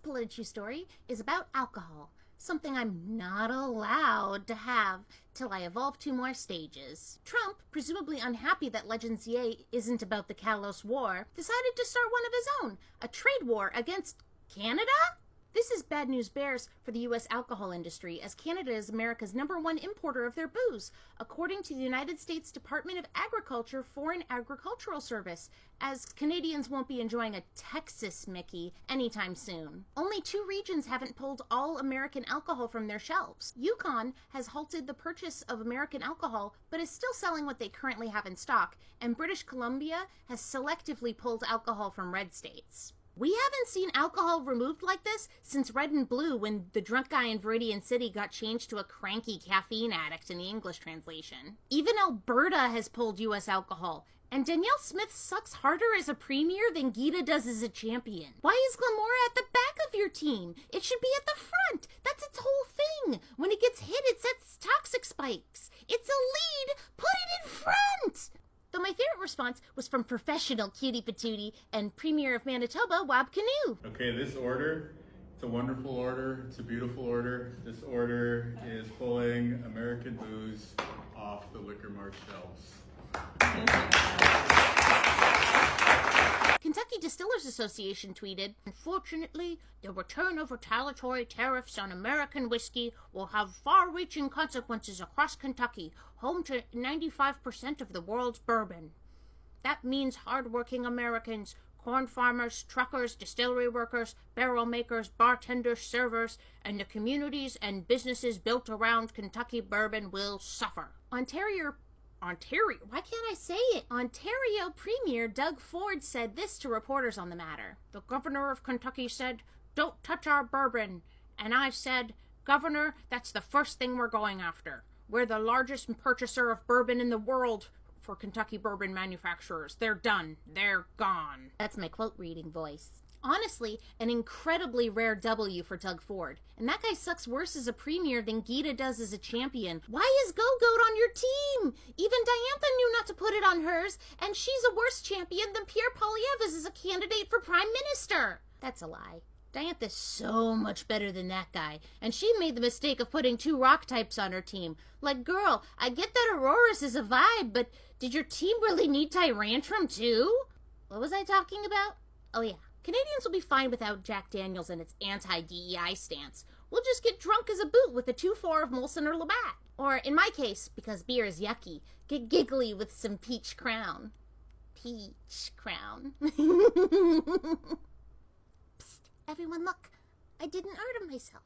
Pledge story is about alcohol, something I'm not allowed to have till I evolve 2 more stages. Trump, presumably unhappy that Legends Yay isn't about the Kalos War, decided to start one of his own, a trade war against Canada? This is bad news bears for the U.S. alcohol industry, as Canada is America's #1 importer of their booze, according to the United States Department of Agriculture Foreign Agricultural Service, as Canadians won't be enjoying a Texas Mickey anytime soon. Only 2 regions haven't pulled all American alcohol from their shelves. Yukon has halted the purchase of American alcohol, but is still selling what they currently have in stock, and British Columbia has selectively pulled alcohol from red states. We haven't seen alcohol removed like this since Red and Blue, when the drunk guy in Viridian City got changed to a cranky caffeine addict in the English translation. Even Alberta has pulled U.S. alcohol, and Danielle Smith sucks harder as a premier than Geeta does as a champion. Why is Glamora at the back of your team? It should be at the front. That's its whole thing. When it gets hit, it sets toxic spikes. It's a lead. Put it in front. Though my favorite response was from professional Cutie Patootie and Premier of Manitoba, Wab Canoe. Okay, this order, it's a wonderful order, it's a beautiful order. This order is pulling American booze off the Liquor Mart shelves. Kentucky Distillers Association tweeted, "Unfortunately, the return of retaliatory tariffs on American whiskey will have far-reaching consequences across Kentucky, home to 95% of the world's bourbon. That means hard-working Americans, corn farmers, truckers, distillery workers, barrel makers, bartenders, servers, and the communities and businesses built around Kentucky bourbon will suffer." Why can't I say it? Ontario Premier Doug Ford said this to reporters on the matter. "The governor of Kentucky said, 'Don't touch our bourbon.' And I said, 'Governor, that's the first thing we're going after. We're the largest purchaser of bourbon in the world for Kentucky bourbon manufacturers. They're done. They're gone.'" That's my quote reading voice. Honestly, an incredibly rare W for Doug Ford. And that guy sucks worse as a premier than Geeta does as a champion. Why is Go-Goat on your team? Even Diantha knew not to put it on hers, and she's a worse champion than Pierre Poilievre is as a candidate for prime minister. That's a lie. Diantha's so much better than that guy, and she made the mistake of putting 2 rock types on her team. Like, girl, I get that Aurora's is a vibe, but did your team really need Tyrantrum too? What was I talking about? Oh yeah. Canadians will be fine without Jack Daniels and its anti-DEI stance. We'll just get drunk as a boot with a 2-4 of Molson or Labatt. Or, in my case, because beer is yucky, get giggly with some Peach Crown. Peach Crown. Psst, everyone look. I didn't hurt myself.